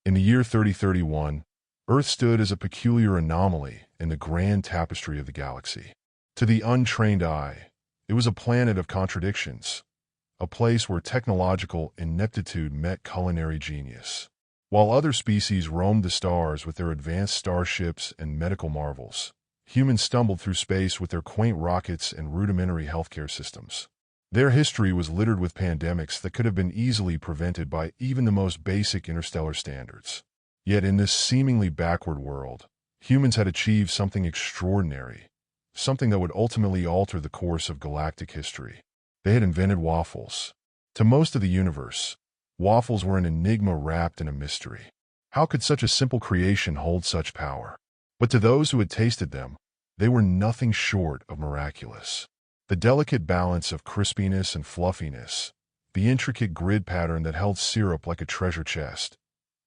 In the year 3031, Earth stood as a peculiar anomaly in the grand tapestry of the galaxy. To the untrained eye, it was a planet of contradictions, a place where technological ineptitude met culinary genius. While other species roamed the stars with their advanced starships and medical marvels, humans stumbled through space with their quaint rockets and rudimentary healthcare systems. Their history was littered with pandemics that could have been easily prevented by even the most basic interstellar standards. Yet in this seemingly backward world, humans had achieved something extraordinary, something that would ultimately alter the course of galactic history. They had invented waffles. To most of the universe, waffles were an enigma wrapped in a mystery. How could such a simple creation hold such power? But to those who had tasted them, they were nothing short of miraculous. The delicate balance of crispiness and fluffiness, the intricate grid pattern that held syrup like a treasure chest.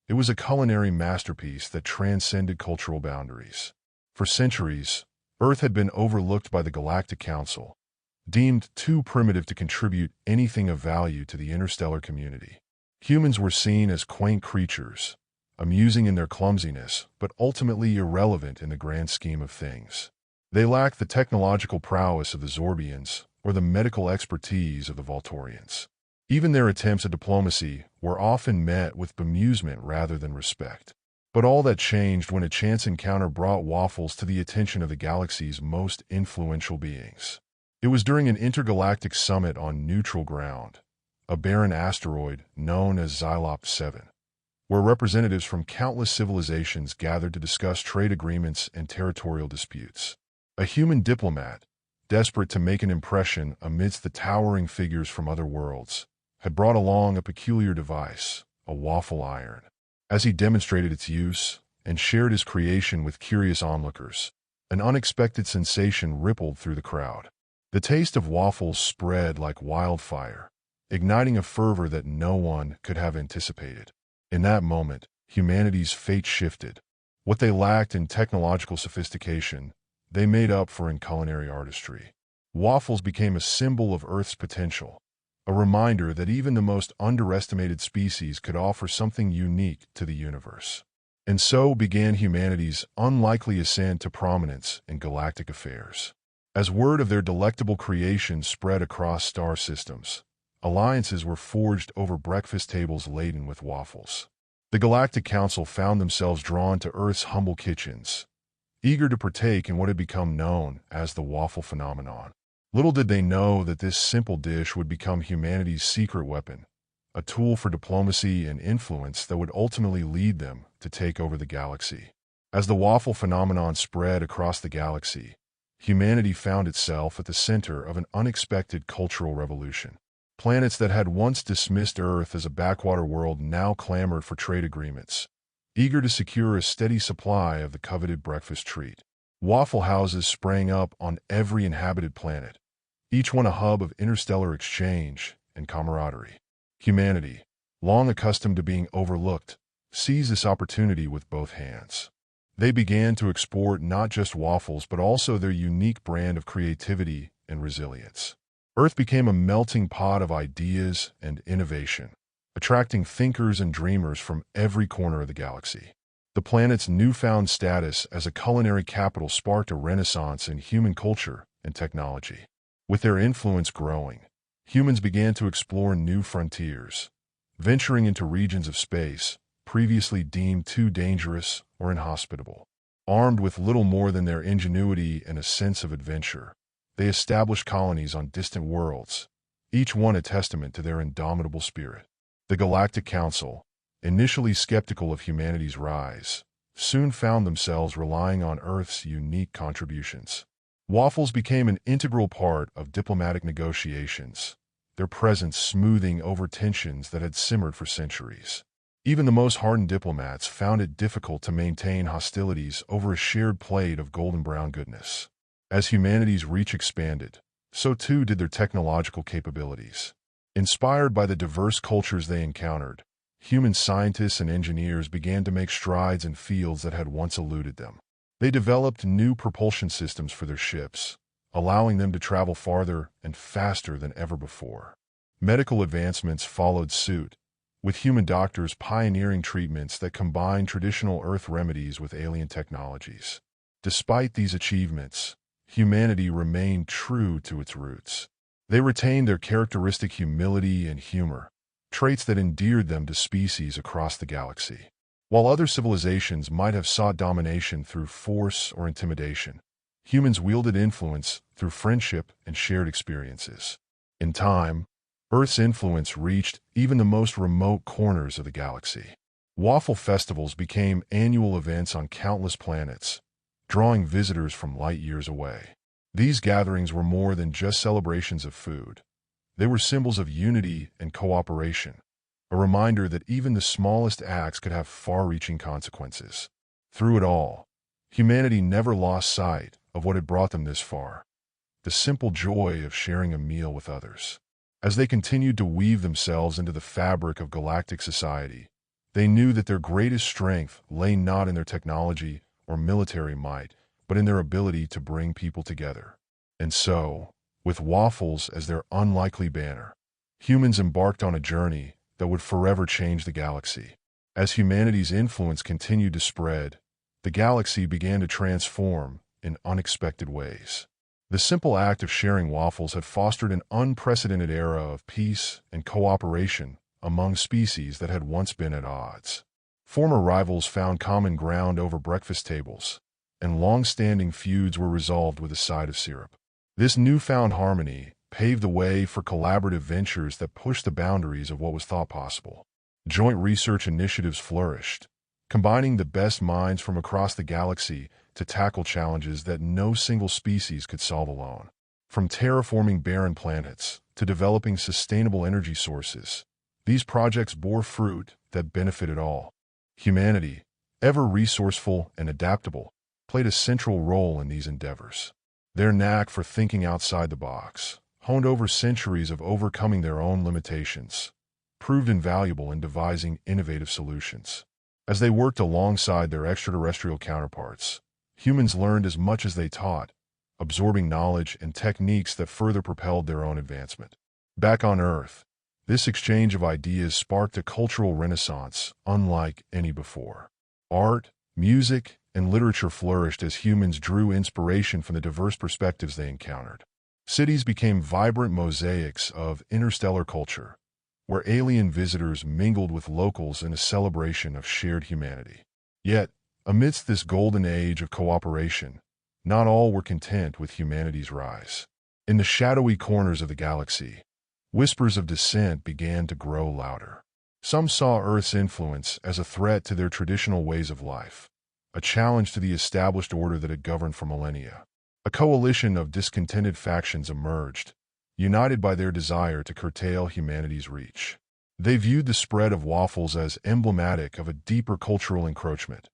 It was a culinary masterpiece that transcended cultural boundaries. For centuries, Earth had been overlooked by the Galactic Council, deemed too primitive to contribute anything of value to the interstellar community. Humans were seen as quaint creatures, amusing in their clumsiness, but ultimately irrelevant in the grand scheme of things. They lacked the technological prowess of the Zorbians or the medical expertise of the Voltorians. Even their attempts at diplomacy were often met with bemusement rather than respect. But all that changed when a chance encounter brought waffles to the attention of the galaxy's most influential beings. It was during an intergalactic summit on neutral ground, a barren asteroid known as Xylop 7, where representatives from countless civilizations gathered to discuss trade agreements and territorial disputes. A human diplomat, desperate to make an impression amidst the towering figures from other worlds, had brought along a peculiar device, a waffle iron. As he demonstrated its use and shared his creation with curious onlookers, an unexpected sensation rippled through the crowd. The taste of waffles spread like wildfire, igniting a fervor that no one could have anticipated. In that moment, humanity's fate shifted. What they lacked in technological sophistication, they made up for in culinary artistry. Waffles became a symbol of Earth's potential, a reminder that even the most underestimated species could offer something unique to the universe. And so began humanity's unlikely ascent to prominence in galactic affairs. As word of their delectable creation spread across star systems, alliances were forged over breakfast tables laden with waffles. The Galactic Council found themselves drawn to Earth's humble kitchens, eager to partake in what had become known as the waffle phenomenon. Little did they know that this simple dish would become humanity's secret weapon, a tool for diplomacy and influence that would ultimately lead them to take over the galaxy. As the waffle phenomenon spread across the galaxy, humanity found itself at the center of an unexpected cultural revolution. Planets that had once dismissed Earth as a backwater world now clamored for trade agreements, eager to secure a steady supply of the coveted breakfast treat. Waffle houses sprang up on every inhabited planet, each one a hub of interstellar exchange and camaraderie. Humanity, long accustomed to being overlooked, seized this opportunity with both hands. They began to export not just waffles but also their unique brand of creativity and resilience. Earth became a melting pot of ideas and innovation, attracting thinkers and dreamers from every corner of the galaxy. The planet's newfound status as a culinary capital sparked a renaissance in human culture and technology. With their influence growing, humans began to explore new frontiers, venturing into regions of space previously deemed too dangerous or inhospitable. Armed with little more than their ingenuity and a sense of adventure, they established colonies on distant worlds, each one a testament to their indomitable spirit. The Galactic Council, initially skeptical of humanity's rise, soon found themselves relying on Earth's unique contributions. Waffles became an integral part of diplomatic negotiations, their presence smoothing over tensions that had simmered for centuries. Even the most hardened diplomats found it difficult to maintain hostilities over a shared plate of golden brown goodness. As humanity's reach expanded, so too did their technological capabilities. Inspired by the diverse cultures they encountered, human scientists and engineers began to make strides in fields that had once eluded them. They developed new propulsion systems for their ships, allowing them to travel farther and faster than ever before. Medical advancements followed suit, with human doctors pioneering treatments that combine traditional Earth remedies with alien technologies. Despite these achievements, humanity remained true to its roots. They retained their characteristic humility and humor, traits that endeared them to species across the galaxy. While other civilizations might have sought domination through force or intimidation, humans wielded influence through friendship and shared experiences. In time, Earth's influence reached even the most remote corners of the galaxy. Waffle festivals became annual events on countless planets, drawing visitors from light years away. These gatherings were more than just celebrations of food. They were symbols of unity and cooperation, a reminder that even the smallest acts could have far-reaching consequences. Through it all, humanity never lost sight of what had brought them this far: the simple joy of sharing a meal with others. As they continued to weave themselves into the fabric of galactic society, they knew that their greatest strength lay not in their technology or military might, but in their ability to bring people together. And so, with Waffles as their unlikely banner, humans embarked on a journey that would forever change the galaxy. As humanity's influence continued to spread, the galaxy began to transform in unexpected ways. The simple act of sharing waffles had fostered an unprecedented era of peace and cooperation among species that had once been at odds. Former rivals found common ground over breakfast tables, and long-standing feuds were resolved with a side of syrup. This newfound harmony paved the way for collaborative ventures that pushed the boundaries of what was thought possible. Joint research initiatives flourished, combining the best minds from across the galaxy to tackle challenges that no single species could solve alone. From terraforming barren planets to developing sustainable energy sources, these projects bore fruit that benefited all. Humanity, ever resourceful and adaptable, played a central role in these endeavors. Their knack for thinking outside the box, honed over centuries of overcoming their own limitations, proved invaluable in devising innovative solutions. As they worked alongside their extraterrestrial counterparts, humans learned as much as they taught, absorbing knowledge and techniques that further propelled their own advancement. Back on Earth, this exchange of ideas sparked a cultural renaissance unlike any before. Art, music, and literature flourished as humans drew inspiration from the diverse perspectives they encountered. Cities became vibrant mosaics of interstellar culture, where alien visitors mingled with locals in a celebration of shared humanity. Yet, amidst this golden age of cooperation, not all were content with humanity's rise. In the shadowy corners of the galaxy, whispers of dissent began to grow louder. Some saw Earth's influence as a threat to their traditional ways of life, a challenge to the established order that had governed for millennia. A coalition of discontented factions emerged, united by their desire to curtail humanity's reach. They viewed the spread of Waffles as emblematic of a deeper cultural encroachment,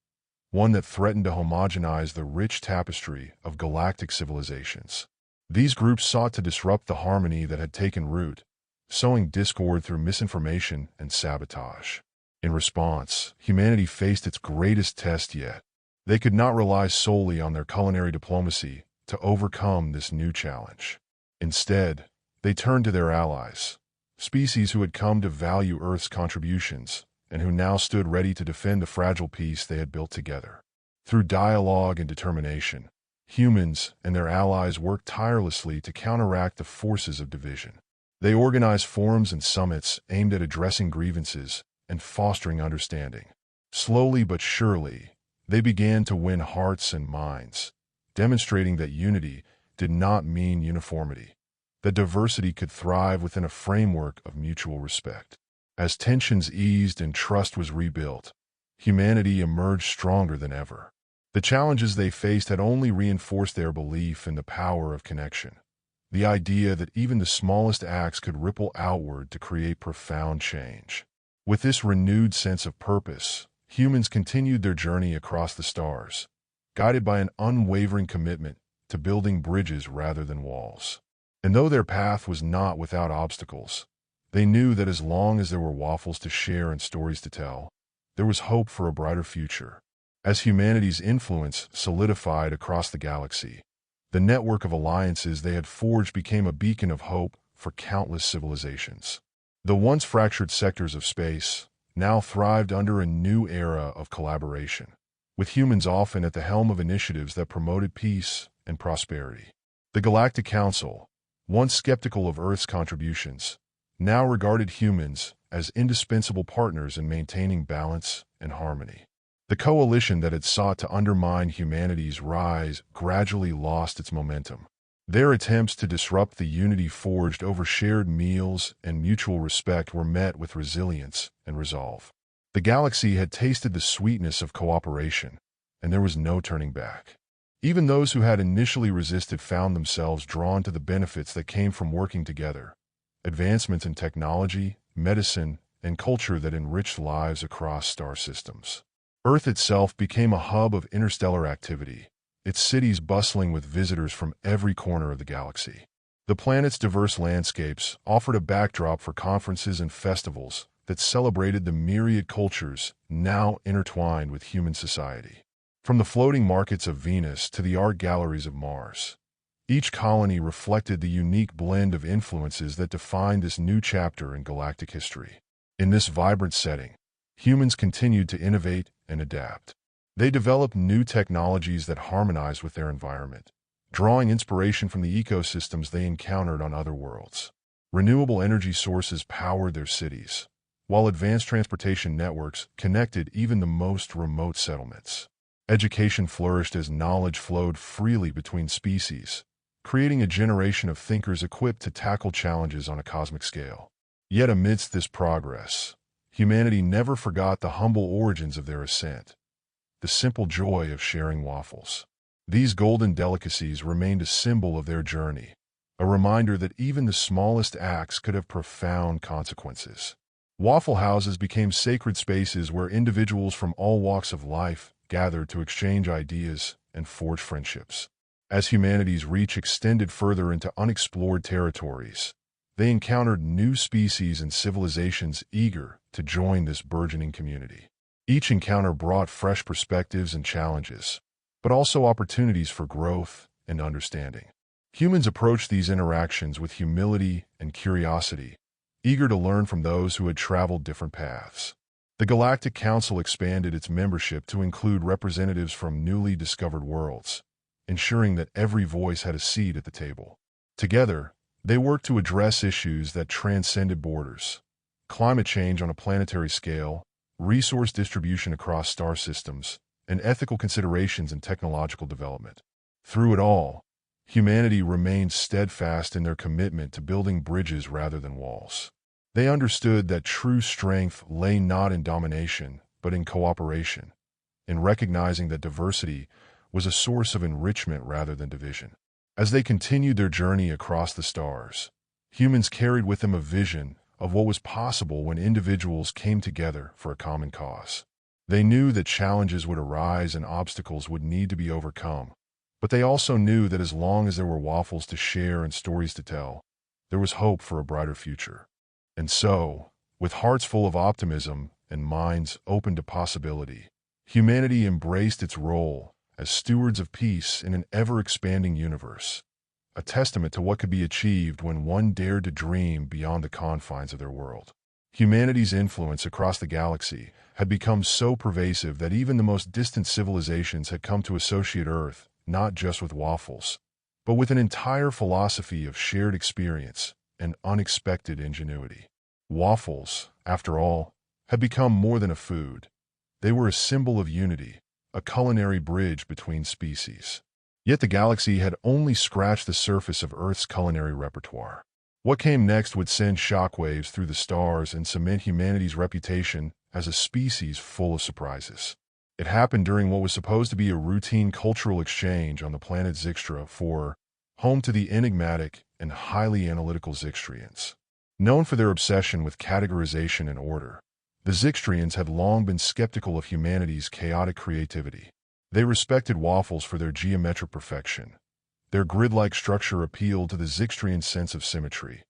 one that threatened to homogenize the rich tapestry of galactic civilizations. These groups sought to disrupt the harmony that had taken root, sowing discord through misinformation and sabotage. In response, humanity faced its greatest test yet. They could not rely solely on their culinary diplomacy to overcome this new challenge. Instead, they turned to their allies, species who had come to value Earth's contributions and who now stood ready to defend the fragile peace they had built together. Through dialogue and determination, humans and their allies worked tirelessly to counteract the forces of division. They organized forums and summits aimed at addressing grievances and fostering understanding. Slowly but surely, they began to win hearts and minds, demonstrating that unity did not mean uniformity, that diversity could thrive within a framework of mutual respect. As tensions eased and trust was rebuilt, humanity emerged stronger than ever. The challenges they faced had only reinforced their belief in the power of connection, the idea that even the smallest acts could ripple outward to create profound change. With this renewed sense of purpose, humans continued their journey across the stars, guided by an unwavering commitment to building bridges rather than walls. And though their path was not without obstacles, they knew that as long as there were waffles to share and stories to tell, there was hope for a brighter future. As humanity's influence solidified across the galaxy, the network of alliances they had forged became a beacon of hope for countless civilizations. The once fractured sectors of space now thrived under a new era of collaboration, with humans often at the helm of initiatives that promoted peace and prosperity. The Galactic Council, once skeptical of Earth's contributions, now regarded humans as indispensable partners in maintaining balance and harmony. The coalition that had sought to undermine humanity's rise gradually lost its momentum. Their attempts to disrupt the unity forged over shared meals and mutual respect were met with resilience and resolve. The galaxy had tasted the sweetness of cooperation, and there was no turning back. Even those who had initially resisted found themselves drawn to the benefits that came from working together. Advancements in technology, medicine, and culture that enriched lives across star systems. Earth itself became a hub of interstellar activity, its cities bustling with visitors from every corner of the galaxy. The planet's diverse landscapes offered a backdrop for conferences and festivals that celebrated the myriad cultures now intertwined with human society. From the floating markets of Venus to the art galleries of Mars, each colony reflected the unique blend of influences that defined this new chapter in galactic history. In this vibrant setting, humans continued to innovate and adapt. They developed new technologies that harmonized with their environment, drawing inspiration from the ecosystems they encountered on other worlds. Renewable energy sources powered their cities, while advanced transportation networks connected even the most remote settlements. Education flourished as knowledge flowed freely between species, creating a generation of thinkers equipped to tackle challenges on a cosmic scale. Yet amidst this progress, humanity never forgot the humble origins of their ascent, the simple joy of sharing waffles. These golden delicacies remained a symbol of their journey, a reminder that even the smallest acts could have profound consequences. Waffle houses became sacred spaces where individuals from all walks of life gathered to exchange ideas and forge friendships. As humanity's reach extended further into unexplored territories, they encountered new species and civilizations eager to join this burgeoning community. Each encounter brought fresh perspectives and challenges, but also opportunities for growth and understanding. Humans approached these interactions with humility and curiosity, eager to learn from those who had traveled different paths. The Galactic Council expanded its membership to include representatives from newly discovered worlds, ensuring that every voice had a seat at the table. Together, they worked to address issues that transcended borders: climate change on a planetary scale, resource distribution across star systems, and ethical considerations in technological development. Through it all, humanity remained steadfast in their commitment to building bridges rather than walls. They understood that true strength lay not in domination, but in cooperation, in recognizing that diversity was a source of enrichment rather than division. As they continued their journey across the stars, humans carried with them a vision of what was possible when individuals came together for a common cause. They knew that challenges would arise and obstacles would need to be overcome, but they also knew that as long as there were waffles to share and stories to tell, there was hope for a brighter future. And so, with hearts full of optimism and minds open to possibility, humanity embraced its role as stewards of peace in an ever-expanding universe, a testament to what could be achieved when one dared to dream beyond the confines of their world. Humanity's influence across the galaxy had become so pervasive that even the most distant civilizations had come to associate Earth not just with waffles, but with an entire philosophy of shared experience and unexpected ingenuity. Waffles, after all, had become more than a food. They were a symbol of unity, a culinary bridge between species. Yet the galaxy had only scratched the surface of Earth's culinary repertoire. What came next would send shockwaves through the stars and cement humanity's reputation as a species full of surprises. It happened during what was supposed to be a routine cultural exchange on the planet Zixtra, home to the enigmatic and highly analytical Zixtrians. Known for their obsession with categorization and order, the Zixtrians had long been skeptical of humanity's chaotic creativity. They respected waffles for their geometric perfection. Their grid-like structure appealed to the Zixtrian sense of symmetry,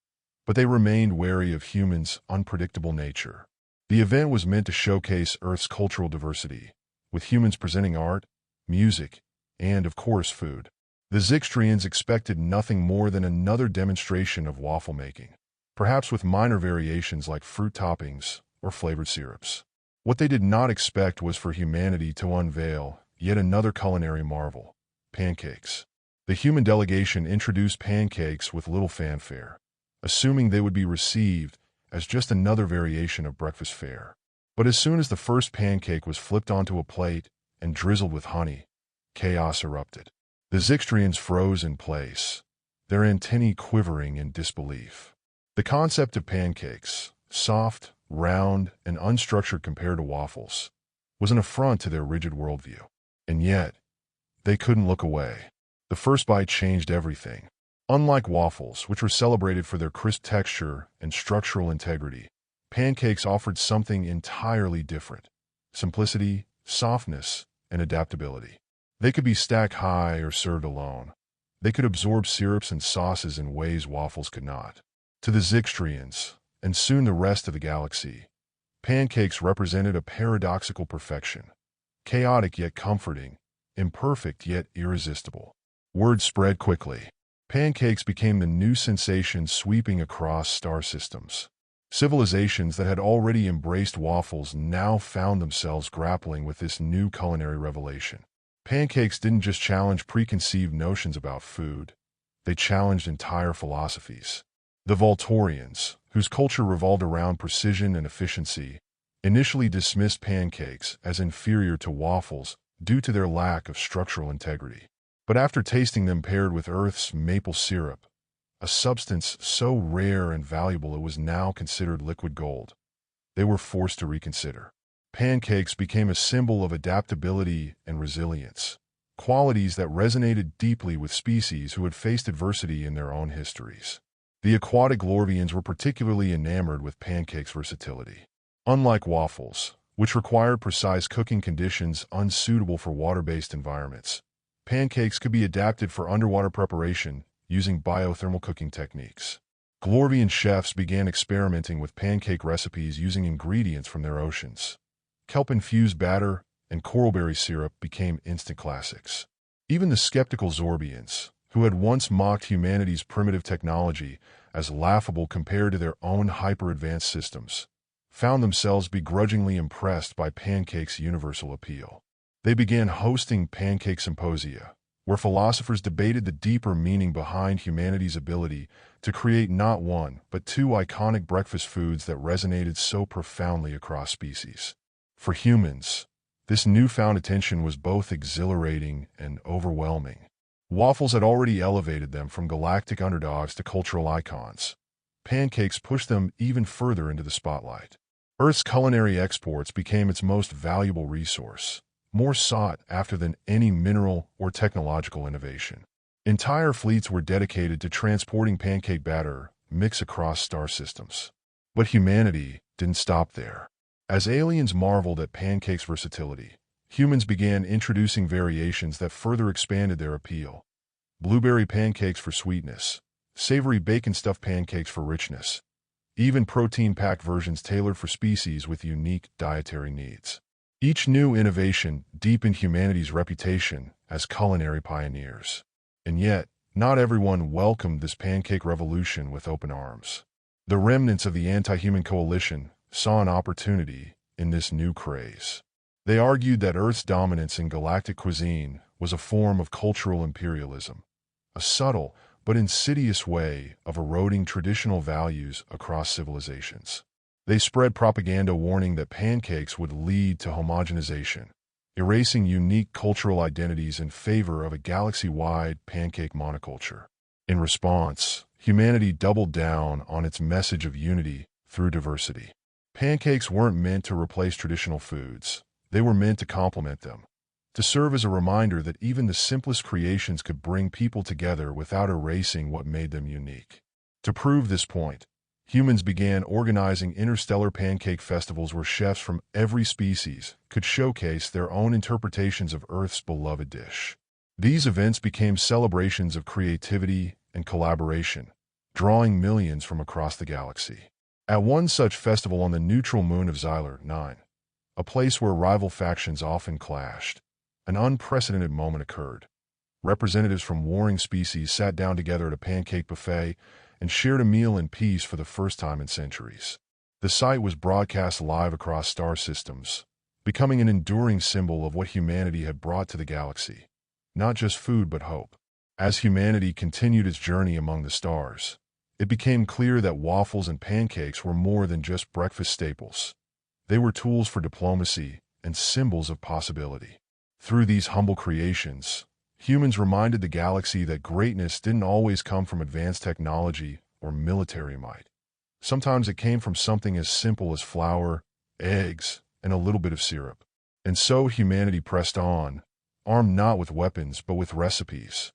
but they remained wary of humans' unpredictable nature. The event was meant to showcase Earth's cultural diversity, with humans presenting art, music, and, of course, food. The Zixtrians expected nothing more than another demonstration of waffle making, perhaps with minor variations like fruit toppings or flavored syrups. What they did not expect was for humanity to unveil yet another culinary marvel: pancakes. The human delegation introduced pancakes with little fanfare, assuming they would be received as just another variation of breakfast fare. But as soon as the first pancake was flipped onto a plate and drizzled with honey, chaos erupted. The Zixtrians froze in place, their antennae quivering in disbelief. The concept of pancakes, soft, round, and unstructured compared to waffles, was an affront to their rigid worldview. And yet, they couldn't look away. The first bite changed everything. Unlike waffles, which were celebrated for their crisp texture and structural integrity, pancakes offered something entirely different: simplicity, softness, and adaptability. They could be stacked high or served alone. They could absorb syrups and sauces in ways waffles could not. To the Zixtrians, and soon the rest of the galaxy, pancakes represented a paradoxical perfection: chaotic yet comforting, imperfect yet irresistible. Word spread quickly. Pancakes became the new sensation sweeping across star systems. Civilizations that had already embraced waffles now found themselves grappling with this new culinary revelation. Pancakes didn't just challenge preconceived notions about food, they challenged entire philosophies. The Volturians, whose culture revolved around precision and efficiency, initially dismissed pancakes as inferior to waffles due to their lack of structural integrity. But after tasting them paired with Earth's maple syrup, a substance so rare and valuable it was now considered liquid gold, they were forced to reconsider. Pancakes became a symbol of adaptability and resilience, qualities that resonated deeply with species who had faced adversity in their own histories. The aquatic Lorvians were particularly enamored with pancakes' versatility. Unlike waffles, which required precise cooking conditions unsuitable for water-based environments, pancakes could be adapted for underwater preparation using biothermal cooking techniques. Glorvian chefs began experimenting with pancake recipes using ingredients from their oceans. Kelp-infused batter and coralberry syrup became instant classics. Even the skeptical Zorbians, who had once mocked humanity's primitive technology as laughable compared to their own hyper-advanced systems, found themselves begrudgingly impressed by pancakes' universal appeal. They began hosting pancake symposia, where philosophers debated the deeper meaning behind humanity's ability to create not one, but two iconic breakfast foods that resonated so profoundly across species. For humans, this newfound attention was both exhilarating and overwhelming. Waffles had already elevated them from galactic underdogs to cultural icons. Pancakes pushed them even further into the spotlight. Earth's culinary exports became its most valuable resource, more sought after than any mineral or technological innovation. Entire fleets were dedicated to transporting pancake batter mix across star systems. But humanity didn't stop there. As aliens marveled at pancakes' versatility, humans began introducing variations that further expanded their appeal. Blueberry pancakes for sweetness, savory bacon-stuffed pancakes for richness, even protein-packed versions tailored for species with unique dietary needs. Each new innovation deepened humanity's reputation as culinary pioneers. And yet, not everyone welcomed this pancake revolution with open arms. The remnants of the anti-human coalition saw an opportunity in this new craze. They argued that Earth's dominance in galactic cuisine was a form of cultural imperialism, a subtle but insidious way of eroding traditional values across civilizations. They spread propaganda warning that pancakes would lead to homogenization, erasing unique cultural identities in favor of a galaxy-wide pancake monoculture. In response, humanity doubled down on its message of unity through diversity. Pancakes weren't meant to replace traditional foods. They were meant to complement them, to serve as a reminder that even the simplest creations could bring people together without erasing what made them unique. To prove this point, humans began organizing interstellar pancake festivals where chefs from every species could showcase their own interpretations of Earth's beloved dish. These events became celebrations of creativity and collaboration, drawing millions from across the galaxy. At one such festival on the neutral moon of Xylar 9, a place where rival factions often clashed, an unprecedented moment occurred. Representatives from warring species sat down together at a pancake buffet, and shared a meal in peace for the first time in centuries. The sight was broadcast live across star systems, becoming an enduring symbol of what humanity had brought to the galaxy. Not just food, but hope. As humanity continued its journey among the stars, it became clear that waffles and pancakes were more than just breakfast staples. They were tools for diplomacy and symbols of possibility. Through these humble creations, humans reminded the galaxy that greatness didn't always come from advanced technology or military might. Sometimes it came from something as simple as flour, eggs, and a little bit of syrup. And so humanity pressed on, armed not with weapons but with recipes,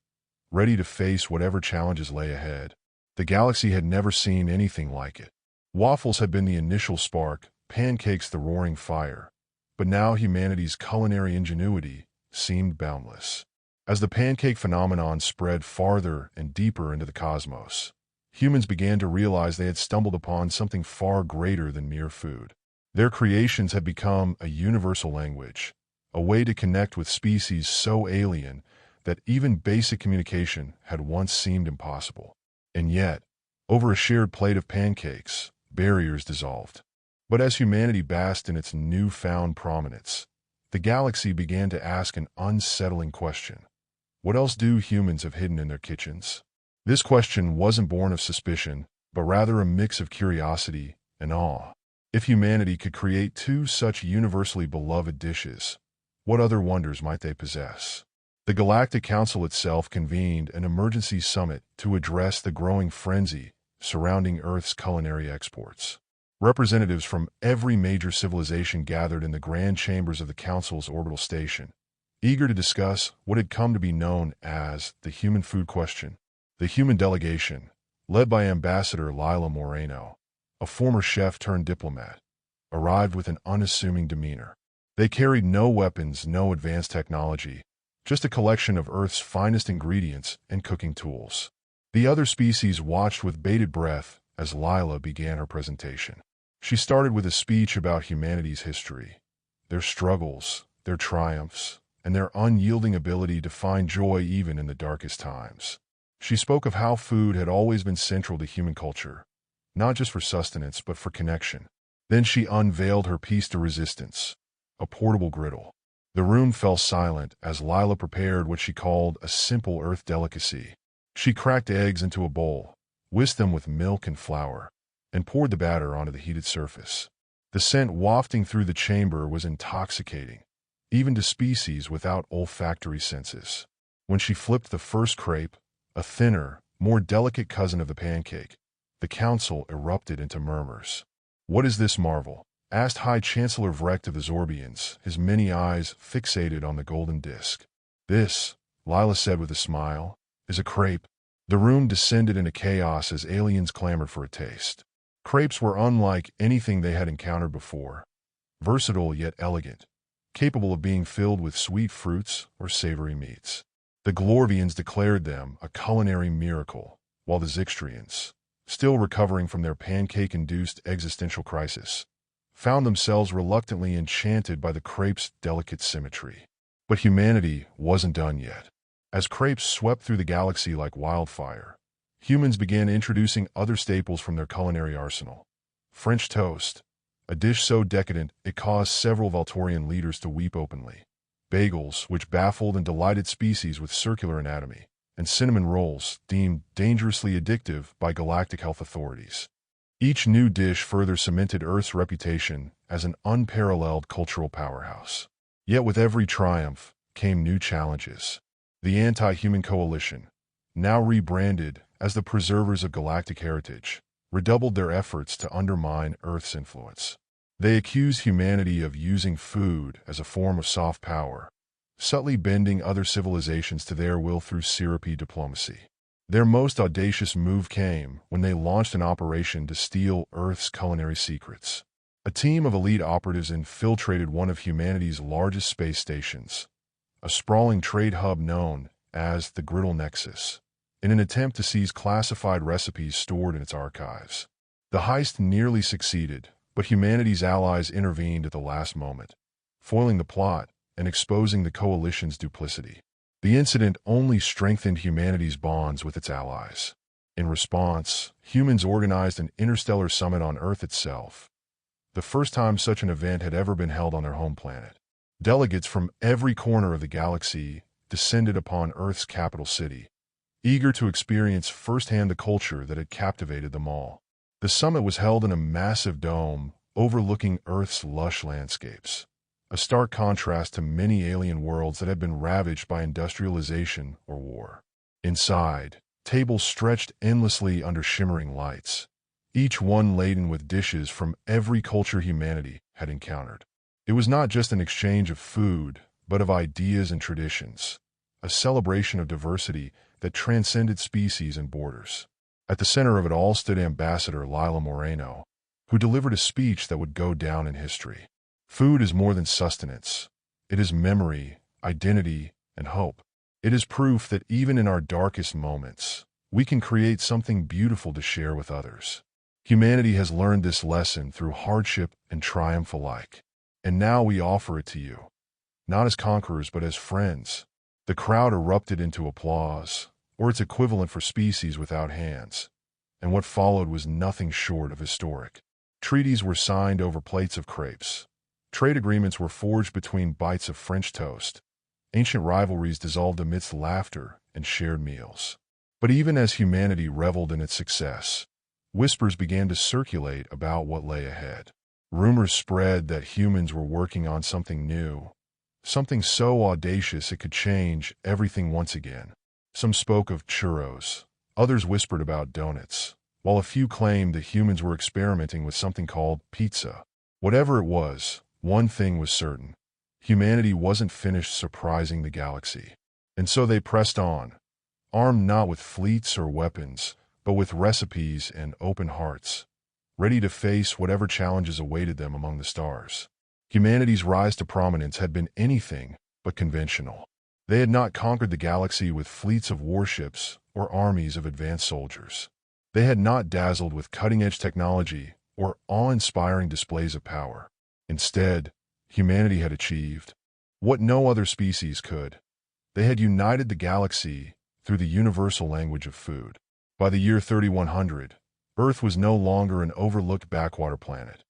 ready to face whatever challenges lay ahead. The galaxy had never seen anything like it. Waffles had been the initial spark, pancakes the roaring fire, but now humanity's culinary ingenuity seemed boundless. As the pancake phenomenon spread farther and deeper into the cosmos, humans began to realize they had stumbled upon something far greater than mere food. Their creations had become a universal language, a way to connect with species so alien that even basic communication had once seemed impossible. And yet, over a shared plate of pancakes, barriers dissolved. But as humanity basked in its newfound prominence, the galaxy began to ask an unsettling question. What else do humans have hidden in their kitchens? This question wasn't born of suspicion, but rather a mix of curiosity and awe. If humanity could create two such universally beloved dishes, what other wonders might they possess? The Galactic Council itself convened an emergency summit to address the growing frenzy surrounding Earth's culinary exports. Representatives from every major civilization gathered in the grand chambers of the Council's orbital station, eager to discuss what had come to be known as the human food question. The human delegation, led by Ambassador Lila Moreno, a former chef turned diplomat, arrived with an unassuming demeanor. They carried no weapons, no advanced technology, just a collection of Earth's finest ingredients and cooking tools. The other species watched with bated breath as Lila began her presentation. She started with a speech about humanity's history, their struggles, their triumphs, and their unyielding ability to find joy even in the darkest times. She spoke of how food had always been central to human culture, not just for sustenance but for connection. Then she unveiled her piece de resistance, a portable griddle. The room fell silent as Lila prepared what she called a simple earth delicacy. She cracked eggs into a bowl, whisked them with milk and flour, and poured the batter onto the heated surface. The scent wafting through the chamber was intoxicating, even to species without olfactory senses. When she flipped the first crepe, a thinner, more delicate cousin of the pancake, the council erupted into murmurs. "What is this marvel?" asked High Chancellor Vrecht of the Zorbians, his many eyes fixated on the golden disk. "This," Lila said with a smile, "is a crepe." The room descended into chaos as aliens clamored for a taste. Crepes were unlike anything they had encountered before, versatile yet elegant, capable of being filled with sweet fruits or savory meats. The Glorvians declared them a culinary miracle, while the Zixtrians, still recovering from their pancake-induced existential crisis, found themselves reluctantly enchanted by the crepe's delicate symmetry. But humanity wasn't done yet. As crepes swept through the galaxy like wildfire, humans began introducing other staples from their culinary arsenal. French toast, a dish so decadent it caused several Volturian leaders to weep openly. Bagels, which baffled and delighted species with circular anatomy. And cinnamon rolls, deemed dangerously addictive by galactic health authorities. Each new dish further cemented Earth's reputation as an unparalleled cultural powerhouse. Yet with every triumph came new challenges. The anti-human coalition, now rebranded as the Preservers of Galactic Heritage, redoubled their efforts to undermine Earth's influence. They accused humanity of using food as a form of soft power, subtly bending other civilizations to their will through syrupy diplomacy. Their most audacious move came when they launched an operation to steal Earth's culinary secrets. A team of elite operatives infiltrated one of humanity's largest space stations, a sprawling trade hub known as the Griddle Nexus, in an attempt to seize classified recipes stored in its archives. The heist nearly succeeded, but humanity's allies intervened at the last moment, foiling the plot and exposing the coalition's duplicity. The incident only strengthened humanity's bonds with its allies. In response, humans organized an interstellar summit on Earth itself, the first time such an event had ever been held on their home planet. Delegates from every corner of the galaxy descended upon Earth's capital city, eager to experience firsthand the culture that had captivated them all. The summit was held in a massive dome overlooking Earth's lush landscapes, a stark contrast to many alien worlds that had been ravaged by industrialization or war. Inside, tables stretched endlessly under shimmering lights, each one laden with dishes from every culture humanity had encountered. It was not just an exchange of food, but of ideas and traditions, a celebration of diversity that transcended species and borders. At the center of it all stood Ambassador Lila Moreno, who delivered a speech that would go down in history. Food is more than sustenance. It is memory, identity, and hope. It is proof that even in our darkest moments, we can create something beautiful to share with others. Humanity has learned this lesson through hardship and triumph alike. And now we offer it to you, not as conquerors but as friends. The crowd erupted into applause, or its equivalent for species without hands, and what followed was nothing short of historic. Treaties were signed over plates of crepes. Trade agreements were forged between bites of French toast. Ancient rivalries dissolved amidst laughter and shared meals. But even as humanity reveled in its success, whispers began to circulate about what lay ahead. Rumors spread that humans were working on something new, something so audacious it could change everything once again. Some spoke of churros, others whispered about donuts, while a few claimed that humans were experimenting with something called pizza. Whatever it was, one thing was certain: humanity wasn't finished surprising the galaxy. And so they pressed on, armed not with fleets or weapons, but with recipes and open hearts, ready to face whatever challenges awaited them among the stars. Humanity's rise to prominence had been anything but conventional. They had not conquered the galaxy with fleets of warships or armies of advanced soldiers. They had not dazzled with cutting-edge technology or awe-inspiring displays of power. Instead, humanity had achieved what no other species could. They had united the galaxy through the universal language of food. By the year 3100, Earth was no longer an overlooked backwater planet.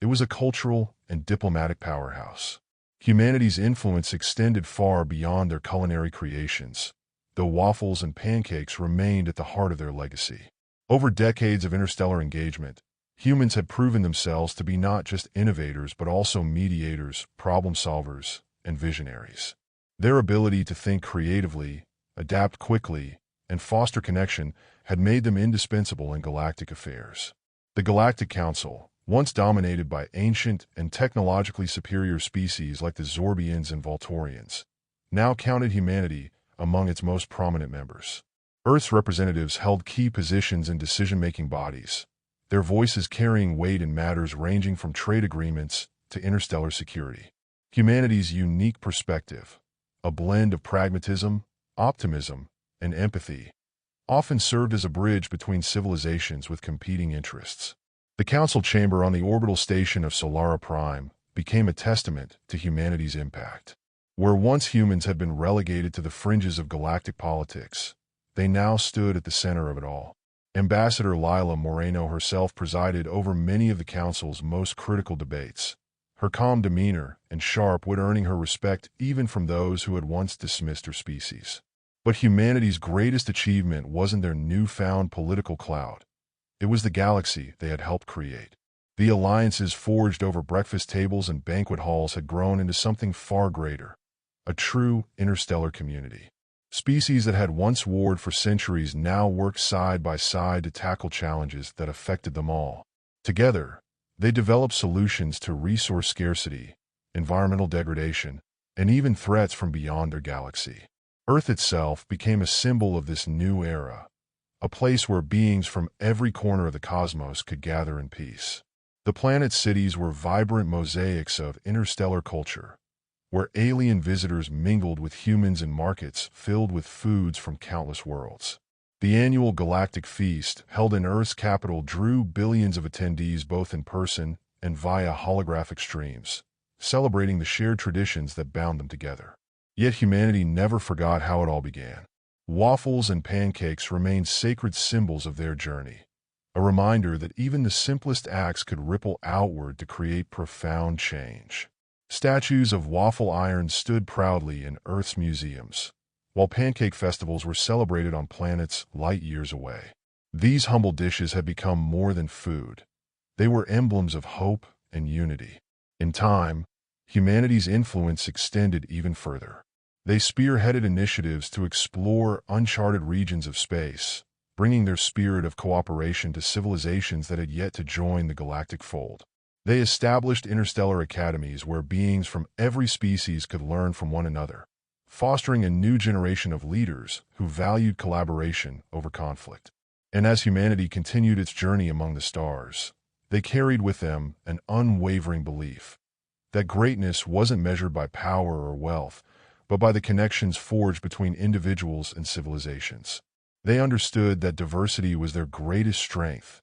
It was a cultural and diplomatic powerhouse. Humanity's influence extended far beyond their culinary creations, though waffles and pancakes remained at the heart of their legacy. Over decades of interstellar engagement, humans had proven themselves to be not just innovators but also mediators, problem solvers, and visionaries. Their ability to think creatively, adapt quickly, and foster connection had made them indispensable in galactic affairs. The Galactic Council, once dominated by ancient and technologically superior species like the Zorbians and Voltorians, now counted humanity among its most prominent members. Earth's representatives held key positions in decision-making bodies, their voices carrying weight in matters ranging from trade agreements to interstellar security. Humanity's unique perspective, a blend of pragmatism, optimism, and empathy, often served as a bridge between civilizations with competing interests. The council chamber on the orbital station of Solara Prime became a testament to humanity's impact. Where once humans had been relegated to the fringes of galactic politics, they now stood at the center of it all. Ambassador Lila Moreno herself presided over many of the council's most critical debates, her calm demeanor and sharp wit earning her respect even from those who had once dismissed her species. But humanity's greatest achievement wasn't their newfound political clout. It was the galaxy they had helped create. The alliances forged over breakfast tables and banquet halls had grown into something far greater, a true interstellar community. Species that had once warred for centuries now worked side by side to tackle challenges that affected them all. Together, they developed solutions to resource scarcity, environmental degradation, and even threats from beyond their galaxy. Earth itself became a symbol of this new era, a place where beings from every corner of the cosmos could gather in peace. The planet's cities were vibrant mosaics of interstellar culture, where alien visitors mingled with humans in markets filled with foods from countless worlds. The annual Galactic Feast, held in Earth's capital, drew billions of attendees both in person and via holographic streams, celebrating the shared traditions that bound them together. Yet humanity never forgot how it all began. Waffles and pancakes remained sacred symbols of their journey, a reminder that even the simplest acts could ripple outward to create profound change. Statues of waffle irons stood proudly in Earth's museums, while pancake festivals were celebrated on planets light years away. These humble dishes had become more than food. They were emblems of hope and unity. In time, humanity's influence extended even further. They spearheaded initiatives to explore uncharted regions of space, bringing their spirit of cooperation to civilizations that had yet to join the galactic fold. They established interstellar academies where beings from every species could learn from one another, fostering a new generation of leaders who valued collaboration over conflict. And as humanity continued its journey among the stars, they carried with them an unwavering belief that greatness wasn't measured by power or wealth, but by the connections forged between individuals and civilizations. They understood that diversity was their greatest strength,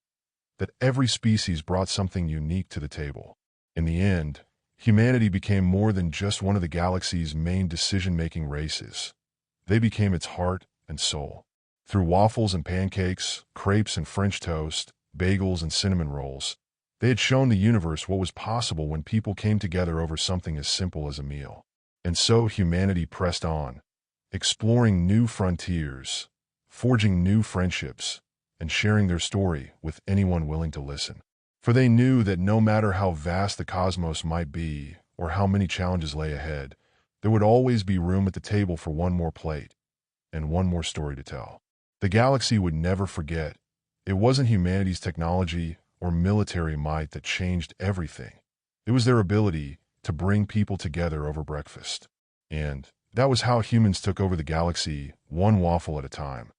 that every species brought something unique to the table. In the end, humanity became more than just one of the galaxy's main decision-making races. They became its heart and soul. Through waffles and pancakes, crepes and French toast, bagels and cinnamon rolls, they had shown the universe what was possible when people came together over something as simple as a meal. And so humanity pressed on, exploring new frontiers, forging new friendships, and sharing their story with anyone willing to listen. For they knew that no matter how vast the cosmos might be or how many challenges lay ahead, there would always be room at the table for one more plate and one more story to tell. The galaxy would never forget. It wasn't humanity's technology or military might that changed everything. It was their ability to bring people together over breakfast. And that was how humans took over the galaxy, one waffle at a time.